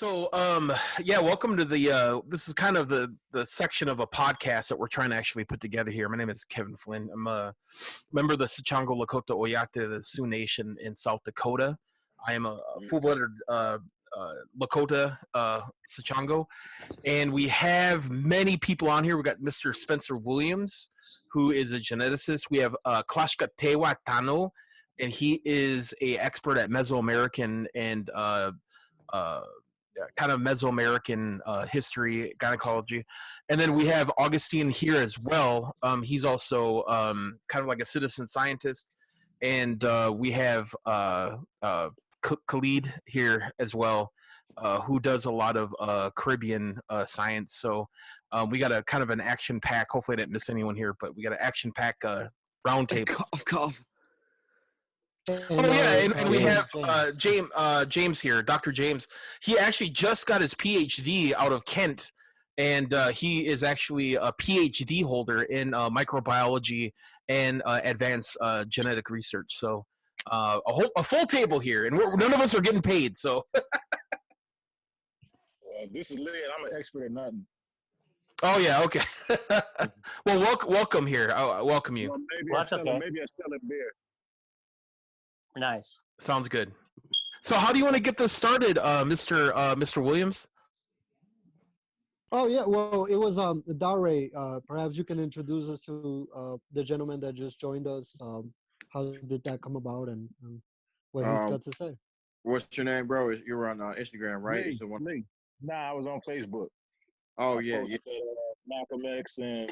Yeah, welcome to the. This is kind of the section of a podcast that we're trying to actually put together here. My name is Kevin Flynn. I'm a member of the Sichango Lakota Oyate, the Sioux Nation in South Dakota. I am a full-blooded Lakota Sichango, and we have many people on here. We got Mr. Spencer Williams, who is a geneticist. We have Klashka Tewa Tano, and he is a expert at Mesoamerican and kind of Mesoamerican history, gynecology. And then we have Augustine here as well. He's also kind of like a citizen scientist. And we have Khalid here as well, who does a lot of Caribbean science. So we got a kind of an action pack. Hopefully I didn't miss anyone here, but we got an action pack roundtable. Cough. And we have James here, Dr. James. He actually just got his PhD out of Kent, and he is actually a PhD holder in microbiology and advanced genetic research. So a full table here, and none of us are getting paid. So this is Lee, and I'm an expert at nothing. Oh yeah, okay. Well, welcome here. I welcome you. Well, maybe I sell a beer. Nice. Sounds good. So how do you want to get this started, Mr. Williams? Oh yeah, well it was Dare. Perhaps you can introduce us to the gentleman that just joined us. How did that come about and what he's got to say? What's your name, bro? You were on Instagram, right? Lee. Nah, I was on Facebook. Oh I yeah. posted, Malcolm X and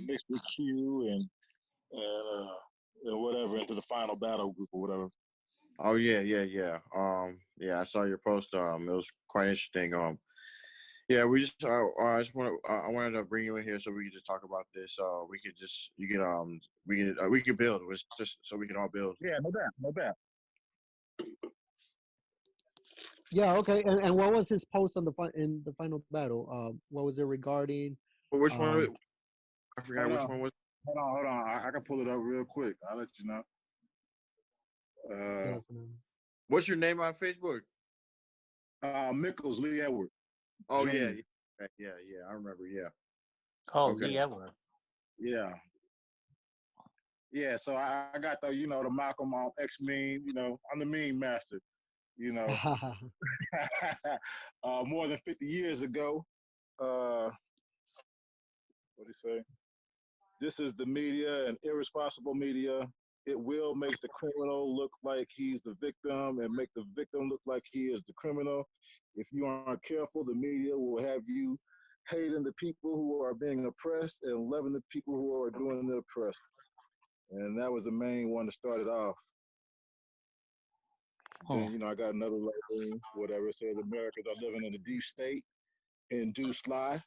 mixed with Q and whatever into the final battle group or whatever. Oh yeah. Yeah, I saw your post. It was quite interesting. Yeah, we just I wanted to bring you in here so we could just talk about this. We could build. It was just so we can all build. Yeah, no doubt. Yeah, okay. And what was his post on in the final battle? What was it regarding? Well, which one? I forgot which one was. Hold on. I can pull it up real quick. I'll let you know. Definitely. What's your name on Facebook? Mickels Lee Edward. Oh Jr. yeah. I remember. Yeah. Oh, Okay. Lee Edward. Yeah. Yeah. So I got the Malcolm X meme. I'm the meme master. More than 50 years ago. What do you say? This is the media and irresponsible media. It will make the criminal look like he's the victim and make the victim look like he is the criminal. If you aren't careful, the media will have you hating the people who are being oppressed and loving the people who are doing the oppressed. And that was the main one that started off. Then, I got another label, whatever. It says Americans are living in a deep state, induced lie.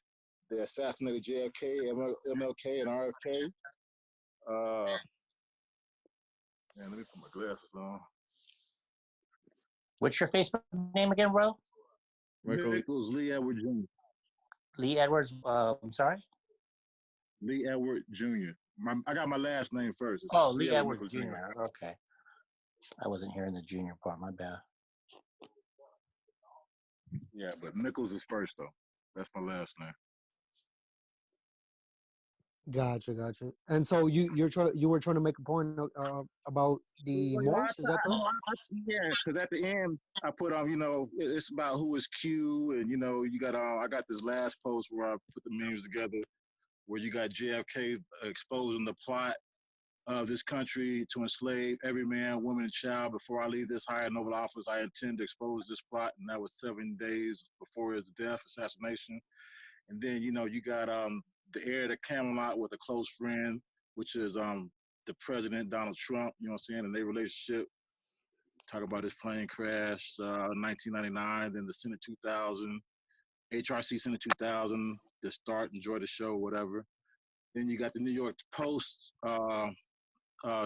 They assassinated JFK, MLK, and RFK. Man, let me put my glasses on. What's your Facebook name again, bro? Mickels Lee Edward Jr. Lee Edwards. I'm sorry. Lee Edward Jr. I got my last name first. Oh, Lee Edward Jr. Okay. I wasn't hearing the junior part. My bad. Yeah, but Mickels is first though. That's my last name. Gotcha. And so you were trying to make a point about the Morse, is that correct? Yeah, because at the end I put it's about who is Q, and you got I got this last post where I put the memes together, where you got JFK exposing the plot of this country to enslave every man, woman, and child. Before I leave this high and noble office, I intend to expose this plot, and that was 7 days before his death, assassination. And then you got the heir to Camelot with a close friend, which is the president, Donald Trump, you know what I'm saying, and their relationship. Talk about his plane crash, 1999, then the Senate 2000, HRC Senate 2000, the start, enjoy the show, whatever. Then you got the New York Post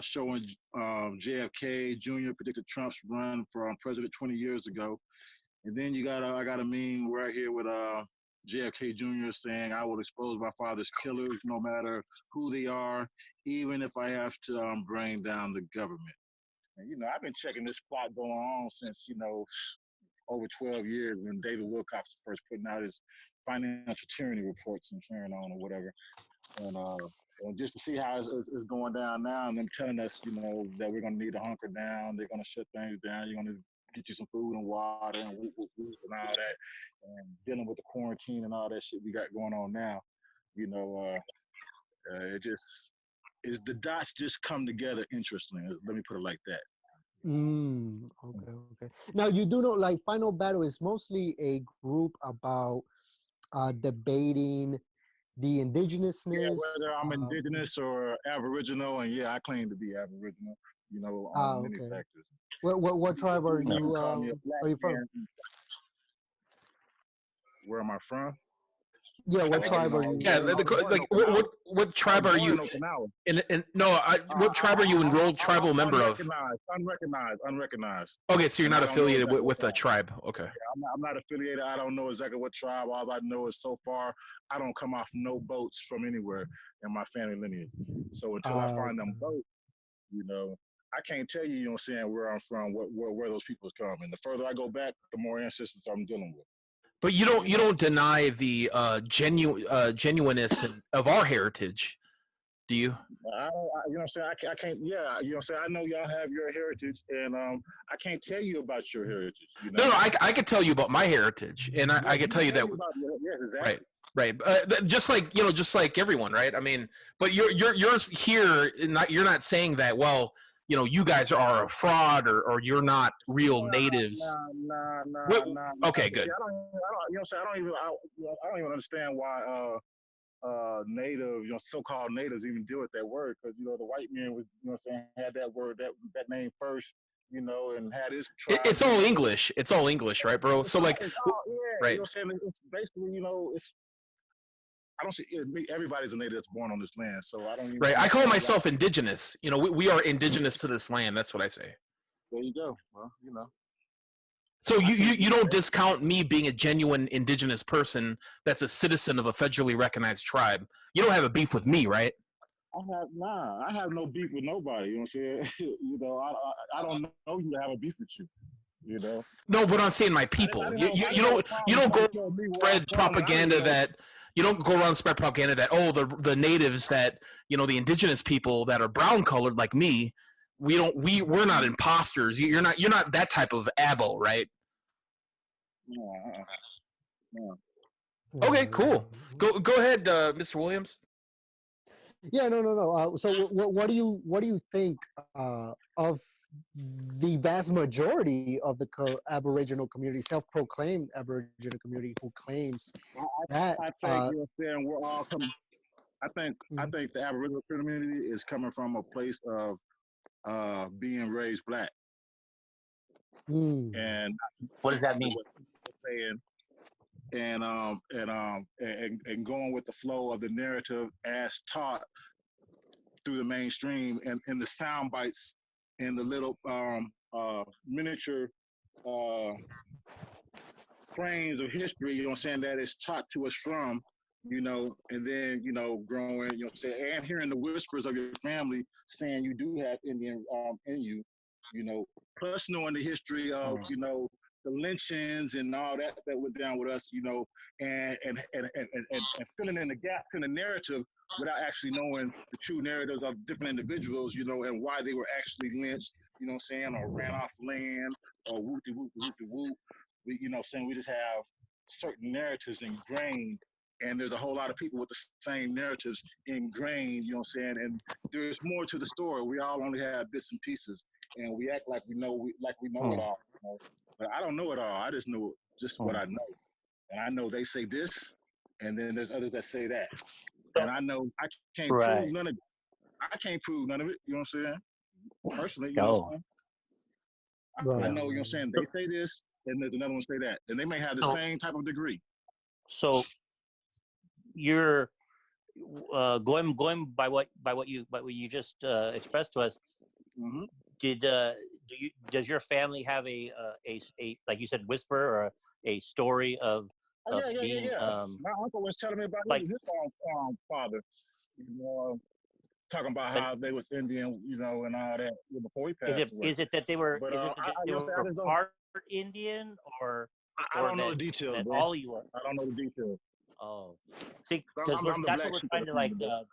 showing JFK Jr. predicted Trump's run for president 20 years ago. And then you got I got a meme right here with JFK Jr. saying, "I will expose my father's killers no matter who they are, even if I have to bring down the government." And I've been checking this plot going on since over 12 years when David Wilcox was first putting out his financial tyranny reports and carrying on or whatever. And just to see how it's going down now, and them telling us, you know, that we're going to need to hunker down, they're going to shut things down, you're going to get you some food and water and whoop, whoop, whoop and all that, and dealing with the quarantine and all that shit we got going on now, you know, it just is the dots just come together interestingly. Let me put it like that. Okay. Now you do know, like, Final Battle is mostly a group about debating the indigenousness. Yeah, whether I'm indigenous or Aboriginal, and yeah, I claim to be Aboriginal. You know, on many factors. What tribe are you? Call me a black are you from? man. Where am I from? Yeah, what tribe are you? Yeah, what tribe are you? What tribe are you enrolled tribal member of? Unrecognized. Okay, so you're not affiliated with a tribe. Okay. Yeah, I'm not affiliated. I don't know exactly what tribe. All I know is so far, I don't come off no boats from anywhere in my family lineage. So until I find them boats, you know, I can't tell you, you know what I'm saying, where I'm from, where those people come. And the further I go back, the more ancestors I'm dealing with. But you don't deny the genuineness of our heritage, do you? I don't, you know what I'm saying? I can't. Yeah, you know what I'm saying. I know y'all have your heritage, and I can't tell you about your heritage. You know? No, I could tell you about my heritage, and I can tell you that. Yes, exactly. Right. Just like everyone, right? I mean, but you're here. You're not saying that. Well, you know, you guys are a fraud, or you're not real natives. Nah. Okay, good. See, I don't. You know what I'm saying? I don't even understand why native, you know, so-called natives even deal with that word, because, you know, the white man was, you know what I'm saying, had that word, that name first, you know, and had his tribe. It's all English. It's all English, right, bro? So like, right. You know what I'm saying? It's basically, you know, I don't see everybody's a native that's born on this land, so I don't even. Right. I call myself indigenous. You know, we are indigenous to this land. That's what I say. There you go. Well, you know. So you don't discount me being a genuine indigenous person that's a citizen of a federally recognized tribe. You don't have a beef with me, right? I have no beef with nobody. You know what I'm saying? You know, I don't know you to have a beef with you. You know. No, but I'm saying my people. You don't go spread propaganda that. You don't go around and spread propaganda that, oh, the natives that, you know, the indigenous people that are brown colored like me, we're not imposters. You're not that type of ABO, right? No. Okay, cool. Go ahead, Mr. Williams. Yeah, no. So what do you think of the vast majority of the Aboriginal community, self-proclaimed Aboriginal community, who claims that? I think you're saying we're all coming. I think the Aboriginal community is coming from a place of being raised black. And what does that mean? And going with the flow of the narrative as taught through the mainstream, and in the sound bites and the little miniature frames of history, you know what I'm saying, that is taught to us from, you know, and then, you know, growing, you know what I'm saying, and hearing the whispers of your family saying you do have Indian in you, you know, plus knowing the history of, you know, the lynchings and all that went down with us, you know, and filling in the gaps in the narrative without actually knowing the true narratives of different individuals, you know, and why they were actually lynched, you know what I'm saying, or ran off land, or whoop-de-whoop. You know what I'm saying, we just have certain narratives ingrained, and there's a whole lot of people with the same narratives ingrained, you know what I'm saying, and there's more to the story. We all only have bits and pieces, and we act like we know it all, you know? But I don't know it all. I just know just what I know. And I know they say this, and then there's others that say that. And I know I can't prove none of it. I can't prove none of it, you know what I'm saying? Personally, you know what I'm saying? I know, you know what I'm saying? They say this, and there's another one say that. And they may have the same type of degree. So you're going by what you just expressed to us. Mm-hmm. Does your family have a like you said, whisper or a story of being? Yeah. My uncle was telling me about his father, you know, talking about how they was Indian, you know, and all that before he passed away. Is it that they were? But, part Indian, or I don't know the details, that bro. all you are? I don't know the details. Oh, see, I'm, because I'm the that's black what we're sheep of trying the to like. family, bro.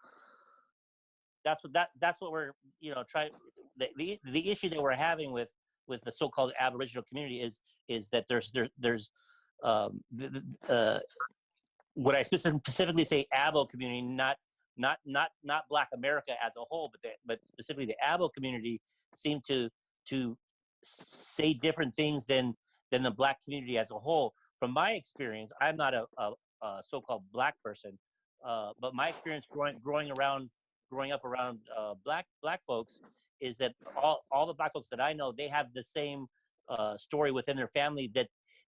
That's what we're trying. The issue that we're having with the so-called Aboriginal community is that there's what I specifically say ABO community, not Black America as a whole, but specifically the ABO community seem to say different things than the Black community as a whole. From my experience, I'm not a so-called Black person, but my experience growing up around black folks is that all the Black folks that I know, they have the same story within their family,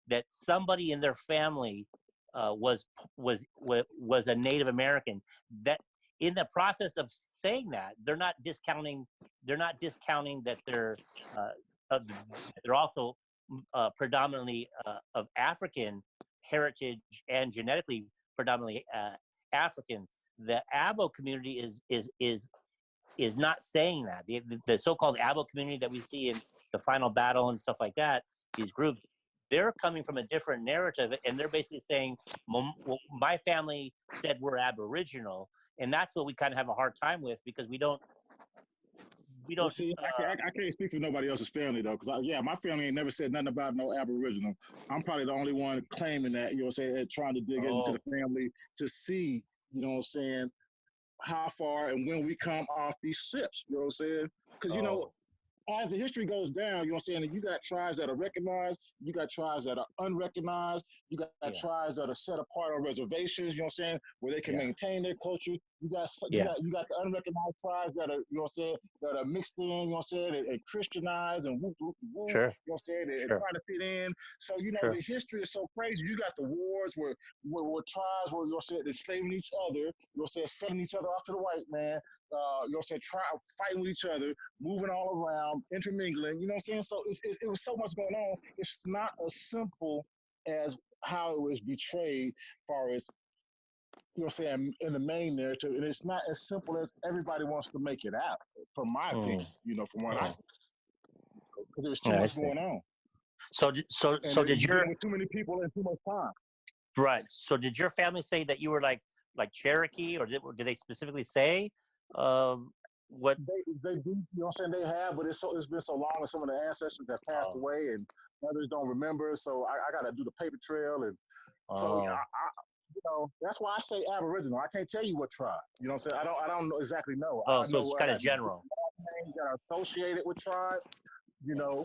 that somebody in their family was a Native American. That in the process of saying that, they're not discounting that they're also predominantly of African heritage and genetically predominantly African. The ABO community is not saying that. The so-called ABO community that we see in the Final Battle and stuff like that, these groups, they're coming from a different narrative, and they're basically saying, my family said we're Aboriginal, and that's what we kind of have a hard time with, because we don't. Well, see, I can't speak for nobody else's family though, because my family ain't never said nothing about no Aboriginal. I'm probably the only one claiming that, you know what I'm saying, trying to dig into the family to see, you know what I'm saying, how far and when we come off these ships, you know what I'm saying? Because, you know, as the history goes down, you know what I'm saying, you got tribes that are recognized, you got tribes that are unrecognized, you got tribes that are set apart on reservations, you know what I'm saying, where they can maintain their culture. You got the unrecognized tribes that are, you know what I'm saying, that are mixed in, you know what I'm saying, and Christianized and woo, you know what I'm saying, and trying to fit in. So, you know, the history is so crazy. You got the wars where tribes were, you know what I'm saying, enslaving each other, you know what I'm saying, selling each other off to the white man, you know what I'm saying, fighting with each other, moving all around, intermingling, you know what I'm saying? So it was so much going on. It's not as simple as how it was betrayed as far as, you know what I'm saying, in the main narrative. And it's not as simple as everybody wants to make it out, from my opinion, you know, from what I see. Because there's too much going on. So did your... with too many people and too much time. Right. So did your family say that you were like Cherokee, or did they specifically say what they do? You know what I'm saying? They have, but it's been so long, and some of the ancestors have passed away, and others don't remember. So I got to do the paper trail, and so you know, that's why I say Aboriginal. I can't tell you what tribe. You know what I'm saying? I don't know exactly know. I so know it's kind of general. Names that are associated with tribe. You know,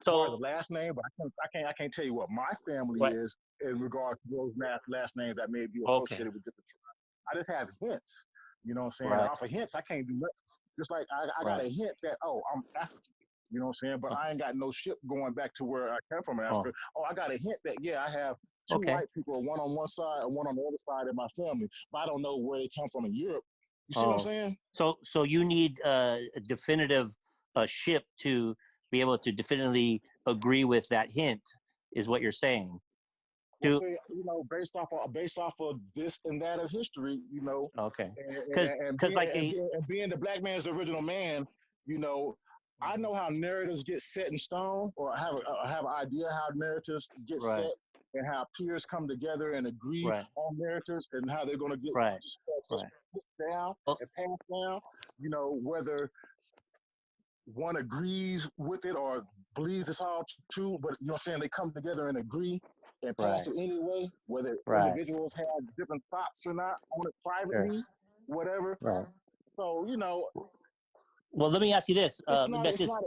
so the last name, but I can't tell you what my family is in regards to those last names that may be associated with different tribes. I just have hints. You know what I'm saying? Off of hints, I can't do nothing. Just like I got a hint that, I'm African. You know what I'm saying? But I ain't got no ship going back to where I came from in Africa. I got a hint that, I have two white people, one on one side and one on the other side in my family. But I don't know where they come from in Europe. You see what I'm saying? So you need a definitive ship to be able to definitively agree with that hint, is what you're saying. Well, see, you know, based off of this and that of history, you know. Okay. And being the black man's original man, you know, I know how narratives get set in stone, or have an idea how narratives get set, and how peers come together and agree on narratives, and how they're going to get down and passed down. You know, whether one agrees with it or believes it's all true, but you know what I'm saying, they come together and agree and pass it anyway, whether individuals have different thoughts or not on it privately, whatever. So, you know. Well, let me ask you this. It's not easy black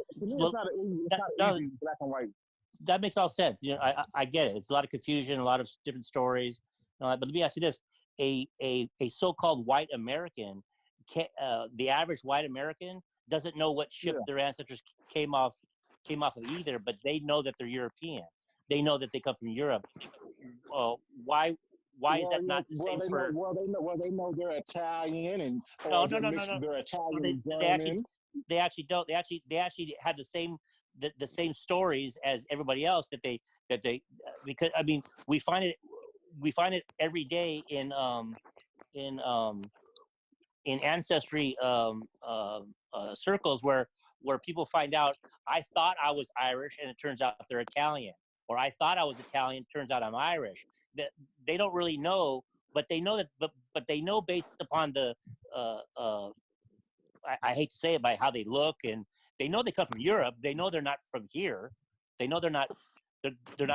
and white. That makes all sense. You know, I get it. It's a lot of confusion, a lot of different stories. But let me ask you this. A so-called white American, the average white American doesn't know what ship their ancestors came off of either, but they know that they're European. They know that they come from Europe. Why is that not the same for? They know they're Italian and no. They're Italian. They actually don't. They actually have the same stories as everybody else that they because I mean we find it every day in ancestry circles where where people find out I thought I was Irish and it turns out they're Italian, or I thought I was Italian, turns out I'm Irish. That they don't really know, but they know that, but they know based upon the I hate to say it, by how they look, and they know they come from Europe. They know they're not from here. They know they're not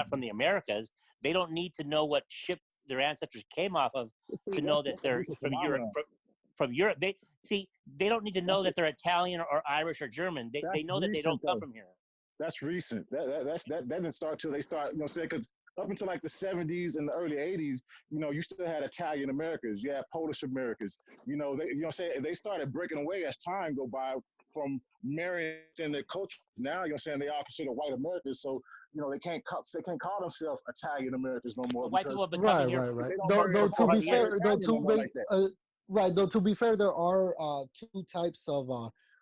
from the Americas. They don't need to know what ship their ancestors came off of to know that they're from Europe. From Europe, they don't need to know that they're Italian or Irish or German. They know that they don't come from here. That's recent. That didn't start till they start. Because up until like the 70s and the early 80s, you still had Italian Americans, you had Polish Americans. They started breaking away as time go by from marrying in their culture. Now, they all consider white Americans, so they can't call themselves Italian Americans no more. White people have been coming here. Right. Though to be fair, there are two types of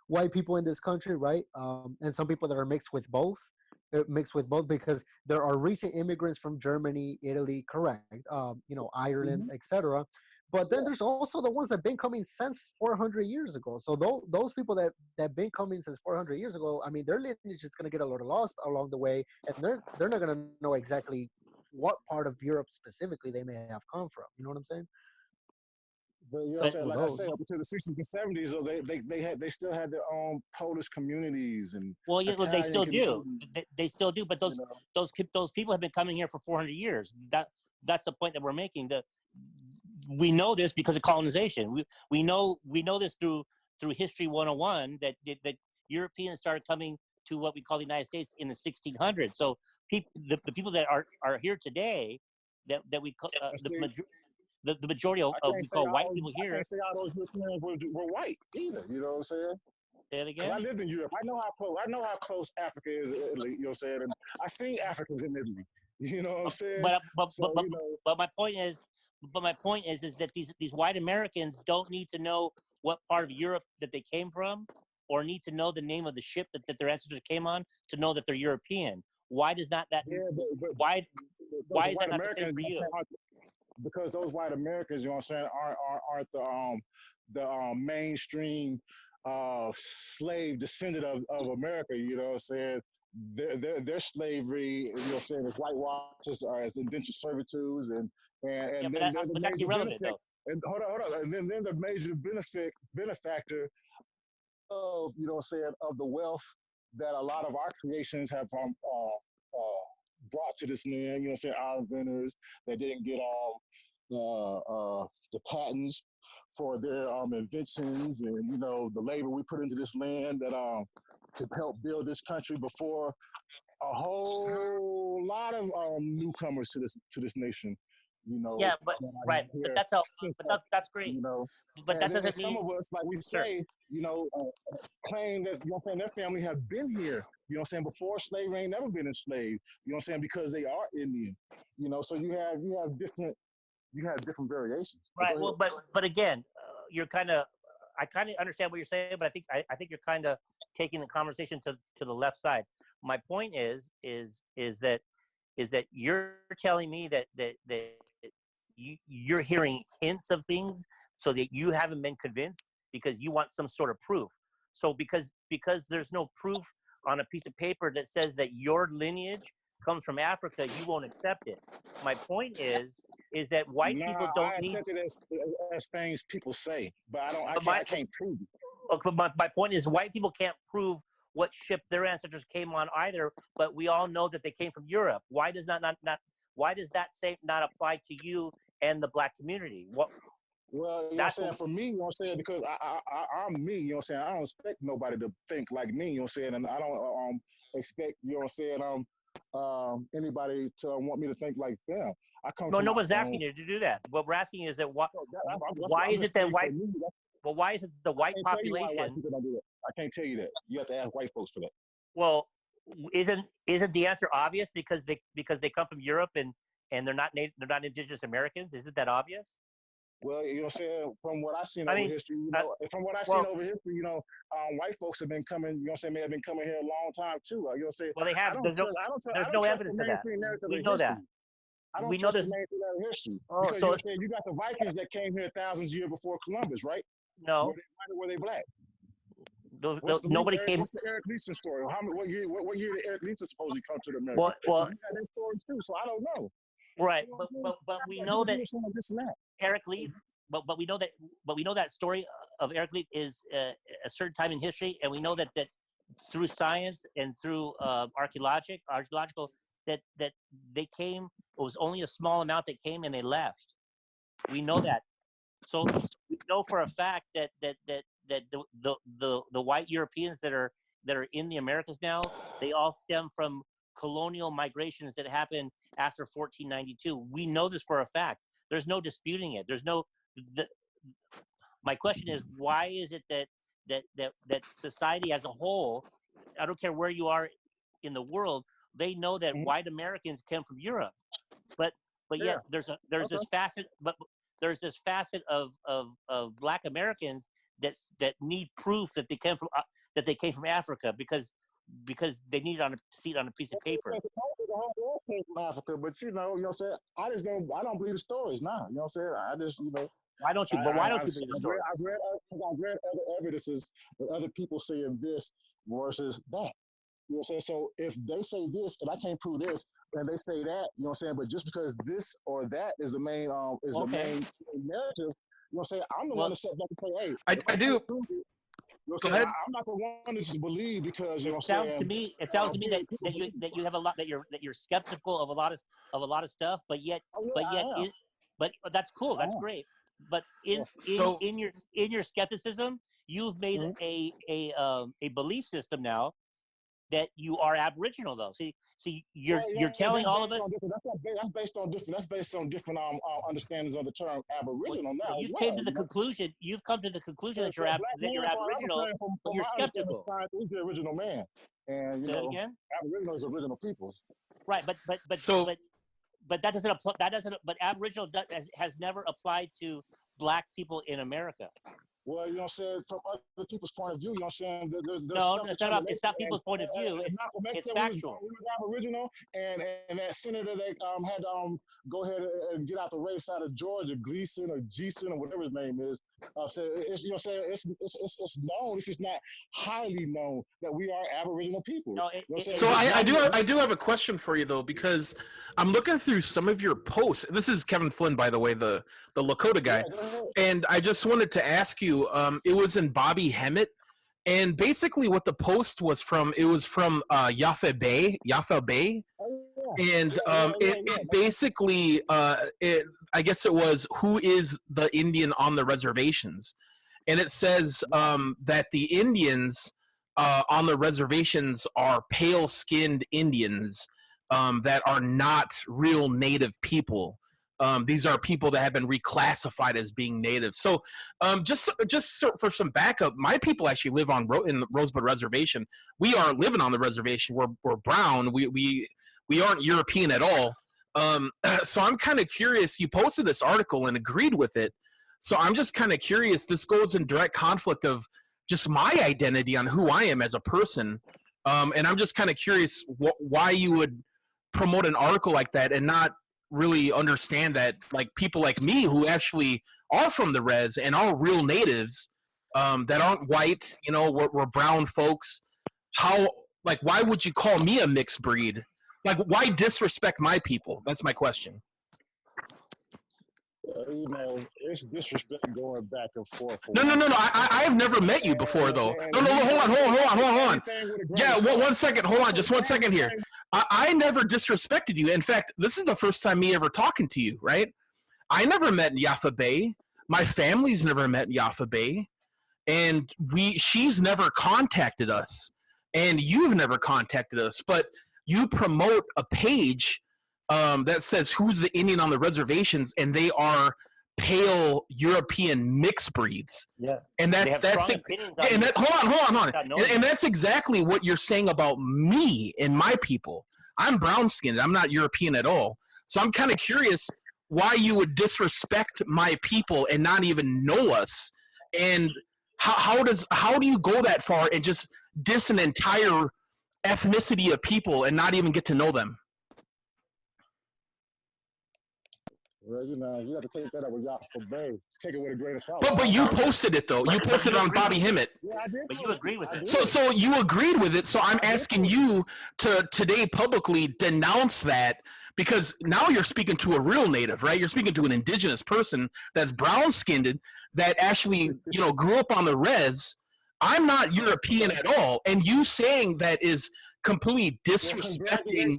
white people in this country, right? And some people that are mixed with both. Because there are recent immigrants from Germany, Italy, correct? Ireland, etc. But then there's also the ones that have been coming since 400 years ago. So those people that have been coming since 400 years ago, I mean, their lineage is going to get a little lost along the way, and they're not going to know exactly what part of Europe specifically they may have come from. You know what I'm saying? But like I say, up until the 60s and 70s, they still had their own Polish communities and they still do. They still do. But those people have been coming here for 400 years. That's the point that we're making. We know this because of colonization. We know this through History 101 that Europeans started coming to what we call the United States in the 1600s. So the people that are here today that we call the majority of we call white people here. I can't say all those Europeans were white either. You know what I'm saying? Say it again. I lived in Europe. I know how close Africa is to Italy. You know what I'm saying? And I seen Africans in Italy. You know what I'm saying? But my point is that these white Americans don't need to know what part of Europe that they came from, or need to know the name of the ship that their ancestors came on to know that they're European. Why does not that? Yeah, why is that not the same for you? Because those white Americans, you know what I'm saying, aren't the mainstream slave descendant of America. You know what I'm saying? Their slavery, you know what I'm saying, is whitewashed as indentured servitudes and but that's irrelevant though. And hold on. And then the major benefactor of, you know what I'm saying, of the wealth that a lot of our creations have brought to this land, you know what I'm saying, our inventors that didn't get the patents for their inventions and, the labor we put into this land that to help build this country before a whole lot of newcomers to this nation. Yeah, but that's great. But that doesn't mean some of us, like we say, claim that, you know what I'm saying, their family have been here, you know what I'm saying, before slavery, ain't never been enslaved, you know what I'm saying, because they are Indian, so you have different variations. Right. Well, but again, you're I kind of understand what you're saying, but I think you're kind of taking the conversation to the left side. My point is that you're telling me that you're hearing hints of things so that you haven't been convinced because you want some sort of proof. So because there's no proof on a piece of paper that says that your lineage comes from Africa, you won't accept it. My point is that white people don't need. I accept it as things people say, but I can't prove it. Okay, my point is white people can't prove what ship their ancestors came on either, but we all know that they came from Europe. Why does that not apply to you and the black community? Well, you know what I'm saying, for me, you know what I'm saying, because I'm me, you know what I'm saying, I don't expect nobody to think like me, you know what I'm saying, and I don't expect, you know what I'm saying, anybody to want me to think like them. No one's asking you to do that. What we're asking is that why is it that white? Well, why is it the white population? I can't tell you that. You have to ask white folks for that. Well, isn't the answer obvious because they come from Europe and they're not indigenous Americans? Isn't that obvious? Well, you know what I'm saying, from what I've seen over history, over history, white folks have been coming, you know what I'm saying, may have been coming here a long time too. You know what I'm saying? Well, they have. There's no evidence of that. We know that. We know there's history. Because you know what I'm saying, you got the Vikings that came here thousands of years before Columbus, right? No. Were they black? Nobody came. What's the Eric Leeson story? What year did Eric Leeson supposedly come to the America? Well, you got that story too, so I don't know. right, but we know that This and that. Eric Lee, but we know that story of Eric Lee is a certain time in history, and we know that through science and through archaeological that they came. It was only a small amount that came and they left. We know that. So we know for a fact that the white Europeans that are in the Americas now, they all stem from colonial migrations that happened after 1492. We know this for a fact. There's no disputing it. My question is, why is it that society as a whole, I don't care where you are in the world, they know that white Americans came from Europe, but yet there's this facet, but there's this facet of Black Americans that need proof that they came from Africa because they need to see it on a piece of paper. The whole world came from Africa, but you know what I'm saying? I don't believe the stories now. You know what I'm saying? I just, you know. Why don't you? But why don't you believe the story? I've read other evidences with other people saying this versus that. You know what I'm saying? So if they say this and I can't prove this, and they say that, you know what I'm saying? But just because this or that is the main the main narrative, you know what I'm saying? I'm the one to sit back and say, hey, I do. You know Go ahead. I'm not the one to just believe because you know It sounds to me that you have a lot that you're skeptical of a lot of stuff, but that's cool. That's great. But in your skepticism, you've made a belief system now that you are Aboriginal, though. See, you're telling all of us. That's based on different understandings of the term Aboriginal. Now you've come to the conclusion that you're Aboriginal, but you're skeptical. Who's the original man? And you Say know, it again. Aboriginal is original peoples. Right, but that doesn't apply. But Aboriginal has never applied to Black people in America. Well, you know what I'm saying, from other people's point of view, you know what I'm saying? There's no, it's not people's point of view. It's factual. We was Aboriginal, and that senator that had go ahead and get out the race out of Georgia, Gleason or Geeson or whatever his name is. So it's, you know what I'm saying, it's known. It's just not highly known that we are Aboriginal people. No, so I do have a question for you though, because I'm looking through some of your posts. This is Kevin Flynn, by the way, the Lakota guy, and I just wanted to ask you. It was in Bobby Hemmett, and basically what the post was from, it was from Yaffa Bey, and it basically, I guess it was, who is the Indian on the reservations? And it says that the Indians on the reservations are pale-skinned Indians that are not real native people. These are people that have been reclassified as being native. So just for some backup, my people actually live in the Rosebud Reservation. We are living on the reservation. We're brown. We aren't European at all. So I'm kind of curious. You posted this article and agreed with it. So I'm just kind of curious. This goes in direct conflict of just my identity on who I am as a person. And I'm just kind of curious why you would promote an article like that and not really understand that, like, people like me who actually are from the res and are real natives that aren't white, you know, we're brown folks. Why would you call me a mixed breed? Like, why disrespect my people? That's my question. You know, it's disrespect going back and forth. No. I have never met you before, though. No, hold on. Yeah, one second. Hold on, just 1 second here. I never disrespected you. In fact, this is the first time me ever talking to you, right? I never met Yaffa Bey. My family's never met Yaffa Bey. And she's never contacted us. And you've never contacted us. But you promote a page that says who's the Indian on the reservations, and they are pale European mixed breeds. Yeah, and hold on. And that's exactly what you're saying about me and my people. I'm brown skinned. I'm not European at all. So I'm kind of curious why you would disrespect my people and not even know us. And how do you go that far and just diss an entire ethnicity of people and not even get to know them? Well, you have to take that up with Yaffa Bey. Take it with a grain of salt. But you posted it though. You posted it on Bobby Hemmett. Yeah, I did. But you agreed with it. So you agreed with it. So I'm asking you to today publicly denounce that, because now you're speaking to a real native, right? You're speaking to an indigenous person that's brown skinned, that actually, grew up on the res. I'm not European at all. And you saying that is completely disrespecting.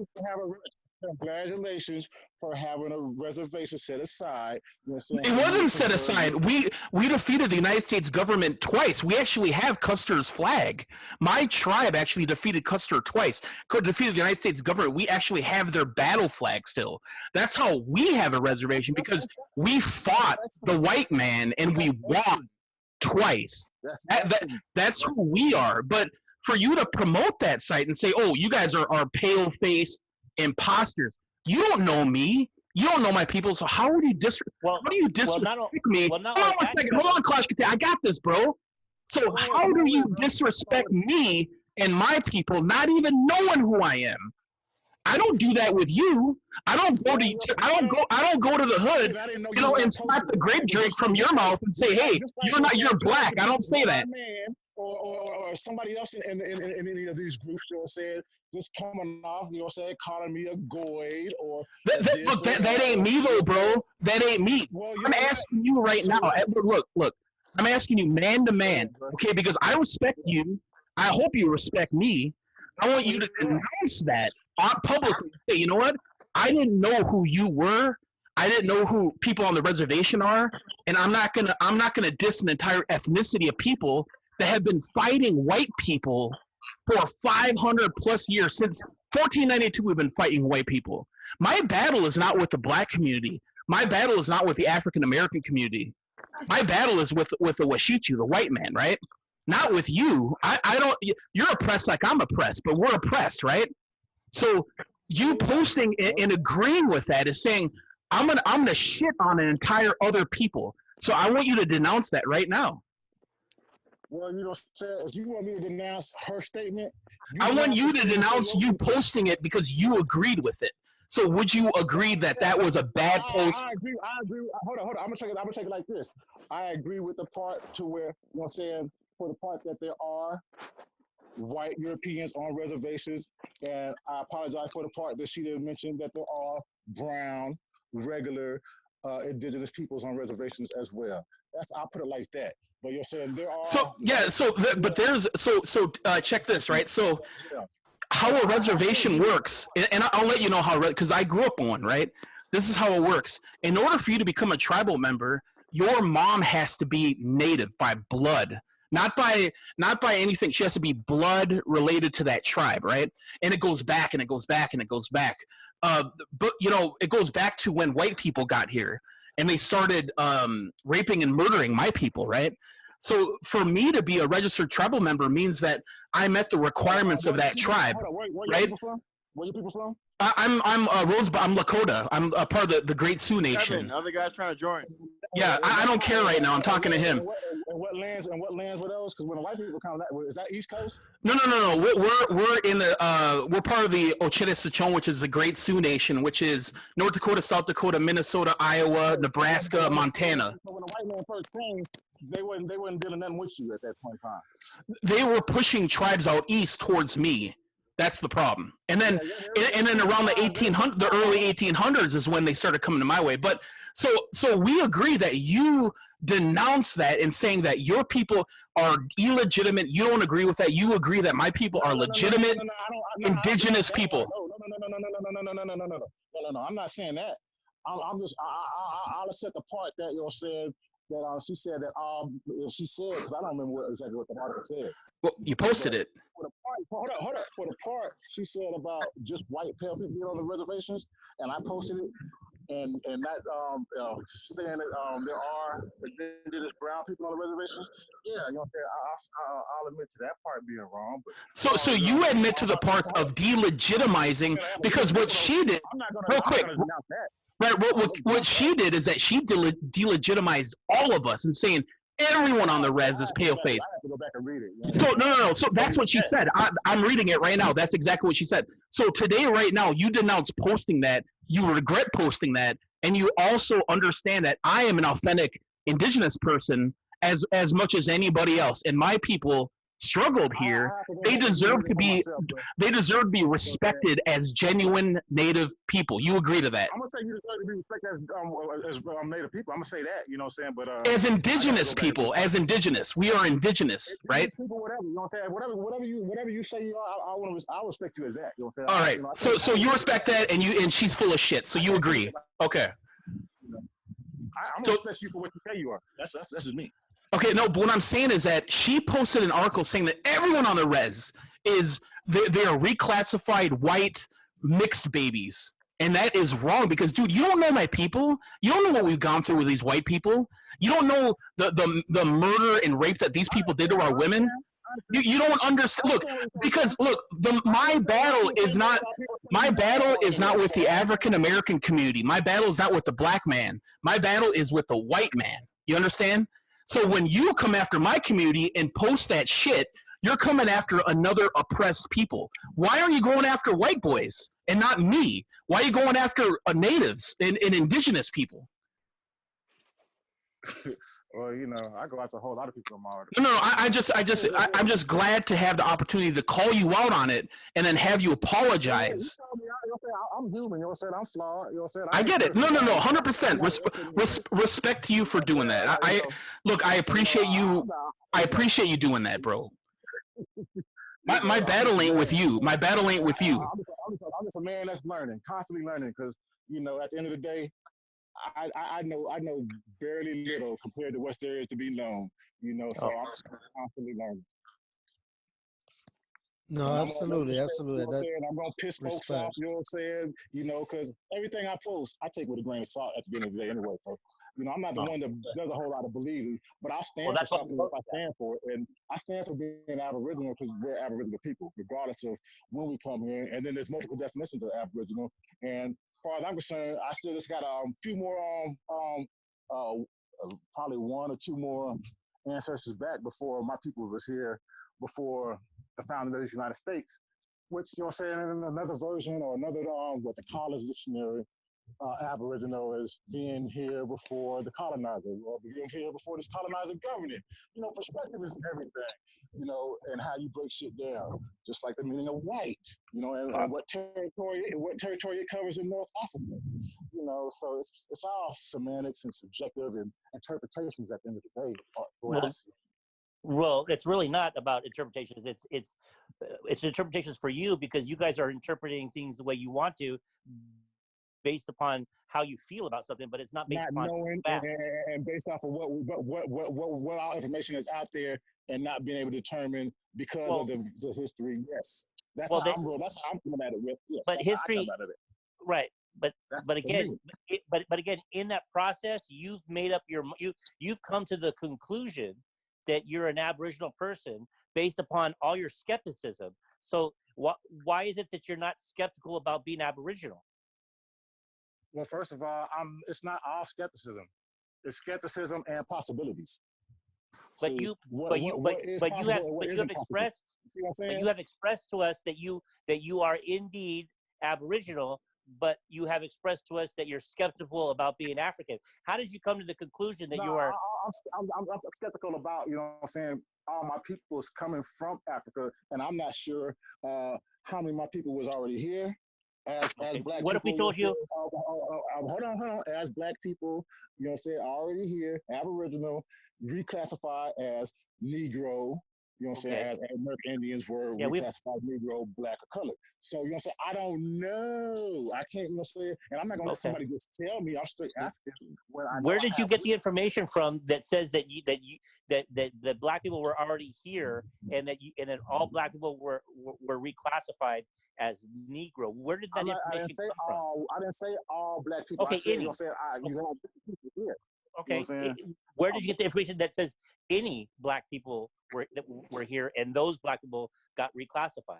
Congratulations for having a reservation set aside. It wasn't set aside. We defeated the United States government twice. We actually have Custer's flag. My tribe actually defeated Custer twice. Defeated the United States government. We actually have their battle flag still. That's how we have a reservation, because we fought the white man and we won twice. That's who we are. But for you to promote that site and say, oh, you guys are pale-faced imposters. You don't know me. You don't know my people. So how would you disrespect me? Hold on one second. Hold on, Clash. I got this, bro. So how do you disrespect me and my people, not even knowing who I am? I don't do that with you. I don't go to the hood, and slap the grape drink from your mouth and say, "Hey, you're black." I don't say that. Or somebody else in any of these groups, said just coming off, calling me a goyd or that ain't me though, bro. That ain't me. Well, I'm asking you right now. Look. I'm asking you man to man, okay? Because I respect you. I hope you respect me. I want you to denounce that publicly. Say, you know what? I didn't know who you were. I didn't know who people on the reservation are, and I'm not gonna diss an entire ethnicity of people that have been fighting white people for 500 plus years. Since 1492, we've been fighting white people. My battle is not with the black community. My battle is not with the African American community. My battle is with the Washichu, the white man, right? Not with you. I don't. You're oppressed like I'm oppressed, but we're oppressed, right? So you posting and agreeing with that is saying I'm gonna shit on an entire other people. So I want you to denounce that right now. Well, if you want me to denounce her statement, I want you to denounce you posting it because you agreed with it. So would you agree that that was a bad post? I agree. Hold on. I'm gonna take it like this. I agree with the part to where for the part that there are white Europeans on reservations, and I apologize for the part that she didn't mention that there are brown, regular, indigenous peoples on reservations as well. I'll put it like that. But you're saying there are. Check this, right? So how a reservation works, and I'll let you know how, because I grew up on one, right? This is how it works. In order for you to become a tribal member, your mom has to be native by blood. Not by anything. She has to be blood related to that tribe, right? And it goes back and it goes back and it goes back. But it goes back to when white people got here and they started raping and murdering my people, right? So for me to be a registered tribal member means that I met the requirements of that tribe, right? Where you people from? I'm Rosebud. I'm Lakota. I'm a part of the Great Sioux Nation. Kevin, other guys trying to join. Yeah, I don't care right now. I'm talking to him. And what lands were those? Because when the white people come, is that East Coast? No. We're in the we're part of the Ochedesachon, which is the Great Sioux Nation, which is North Dakota, South Dakota, Minnesota, Iowa, Nebraska, Montana. So when the white man first came, they wasn't dealing nothing with you at that point in time. They were pushing tribes out east towards me. That's the problem. And then around the early 1800s is when they started coming to my way. But so we agree that you denounce that and saying that your people are illegitimate. You don't agree with that. You agree that my people are legitimate, indigenous people. No. I'm not saying that. I'm just I'll accept the part that you said that she said that she said, because I don't remember exactly what the article said. Well, you posted it. Hold up. For the part she said about just white pale people being on the reservations, and I posted it, and that saying that there are indigenous brown people on the reservations. Yeah, I'll admit to that part being wrong. But so you admit to the part of delegitimizing, because what she did. Real quick. Right, what she did is that she delegitimized all of us and saying everyone on the res is pale faced. I have to go back and read it. So no. So that's what she said. I'm reading it right now. That's exactly what she said. So today, right now, you denounce posting that. You regret posting that, and you also understand that I am an authentic indigenous person as much as anybody else, and my people struggled here. They deserve to be respected as genuine native people. You agree to that? I'm gonna say you deserve to be respected as native people. I'm gonna say that, you know what I'm saying? But As indigenous people, as indigenous, we are indigenous, right? People, whatever, you know what I'm saying? Whatever you say you are, I respect you as that. You know what I'm saying? All right. You know, So you respect that, and she's full of shit. So you agree? Okay. I'm So- gonna respect you for what you say you are. That's just me. Okay, no, but what I'm saying is that she posted an article saying that everyone on the res is they are reclassified white mixed babies, and that is wrong because, dude, you don't know my people. You don't know what we've gone through with these white people. You don't know the murder and rape that these people did to our women. You don't understand. Look, because look, my battle is not with the African American community. My battle is not with the black man. My battle is with the white man. You understand? So when you come after my community and post that shit, you're coming after another oppressed people. Why are you going after white boys and not me? Why are you going after natives and indigenous people? Well, you know, I go after a whole lot of people in my art. No, I'm just glad to have the opportunity to call you out on it and then have you apologize. I'm human, you know what I'm saying? I'm flawed, you know what I'm saying? I get it. No, 100%. Respect to you for doing that. I appreciate you. I appreciate you doing that, bro. My battle ain't with you. My battle ain't with you. I'm just a man that's learning, constantly learning, because, you know, at the end of the day, I know barely little compared to what there is to be known, you know, so I'm constantly learning. No, absolutely. You know what I'm saying? I'm gonna piss folks off, you know what I'm saying? You know, because everything I post, I take with a grain of salt at the beginning of the day anyway. So, you know, I'm not the one that does a whole lot of believing, but I stand for something if I stand for it. And I stand for being Aboriginal because we're Aboriginal people, regardless of when we come here. And then there's multiple definitions of Aboriginal. And as far as I'm concerned, I still just got a few more, probably one or two more ancestors back before my people was here, before the founding of the United States, which, you know what I'm saying, in another version or another, what the College Dictionary, Aboriginal is being here before the colonizer, or being here before this colonizer government. You know, perspective is everything, you know, and how you break shit down, just like the meaning of white, you know, and what territory it covers in North Africa, you know, so it's all semantics and subjective and interpretations at the end of the day. Well, it's really not about interpretations. It's interpretations for you because you guys are interpreting things the way you want to, based upon how you feel about something. But it's not based upon knowing facts. And based off of what our information is out there, and not being able to determine because of the history. Yes, that's how I'm coming at it with. Yes, but history, right? But again, in that process, you've made up you've come to the conclusion that you're an Aboriginal person based upon all your skepticism. So why is it that you're not skeptical about being Aboriginal? Well, first of all, it's not all skepticism. It's skepticism and possibilities. But you have expressed to us that you are indeed Aboriginal, but you have expressed to us that you're skeptical about being African. How did you come to the conclusion that you are? I'm skeptical about, you know what I'm saying, all my people is coming from Africa, and I'm not sure how many of my people was already here. As black people. What if we told you? Hold on. As black people, you know what I'm saying, already here, Aboriginal, reclassified as Negro, you know what I'm saying, as American Indians were reclassified Negro, black, or colored. So, you know what I'm saying, I don't know. I can't, you know what I'm saying, and I'm not going to let somebody just tell me I'm straight African. Where did you get the information from that says that black people were already here and that all black people were reclassified as Negro? Where did that information come from? I didn't say all black people. Okay, I said, you know what I'm saying, you have people here. Okay, you know where did you get the information that says any black people were here and those black people got reclassified?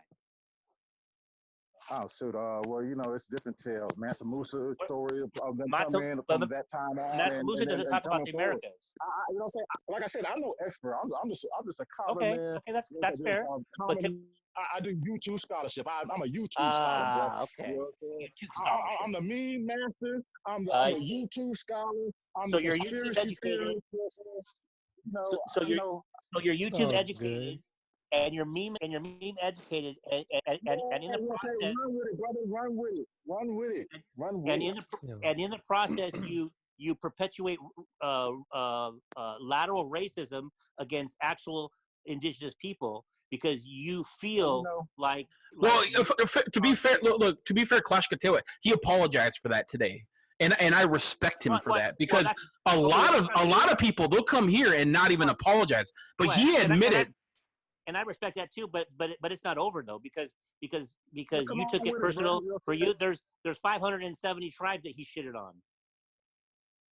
Oh, shoot. Well, you know, it's different tales. Mansa Musa story of them coming from that time on. Mansa Musa doesn't talk about the Americas. You know what I'm saying? Like I said, I'm no expert. I'm just a common man. Okay, that's fair. I do YouTube scholarship. I'm a YouTube scholar, bro. Okay. You know what I'm saying? YouTube scholarship. I'm the meme master. I'm the I see. YouTube scholar. I'm So the you're YouTube conspiracy educated. theorist. You know what I'm saying? So You you're know, so you're YouTube Okay. educated, and you're meme educated, and in the you know what I'm saying? process, Run with it, brother. Run with it. Run with it. Run with and it. in the process, you perpetuate lateral racism against actual indigenous people because you feel like Well, to be fair, look, to be fair, Clash Katewa, he apologized for that today, and I respect him for that because a lot of people they'll come here and not even apologize, but he admitted. And I respect that too, but it's not over though because Come you on took it with personal. bro. For you, there's 570 tribes that he shitted on.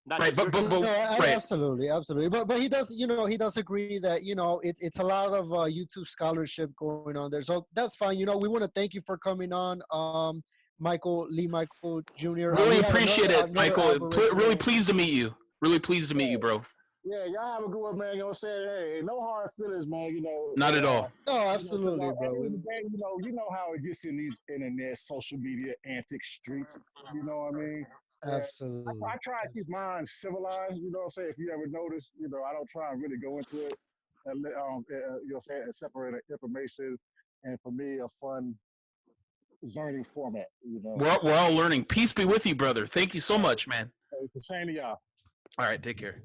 Not Right, just your No, right. absolutely. But he does, he does agree that it's a lot of YouTube scholarship going on there. So that's fine. We want to thank you for coming on, Mickels Lee Jr. Really We have appreciate it, another Michael. ABO Really resident. pleased to meet you. Really pleased to meet you, bro. Yeah, y'all have a good one, man. You know what I'm saying? Hey, no hard feelings, man. Not at all. No, absolutely, At bro. the end of the day, you know how it gets in these internet, social media, antic streets. You know what I mean? Absolutely. I try to keep mine civilized. You know what I'm saying? If you ever notice, I don't try and really go into it. And, you know what I'm saying? And separate information. And for me, a fun learning format. We're all learning. Peace be with you, brother. Thank you so much, man. It's the same to y'all. All right, take care.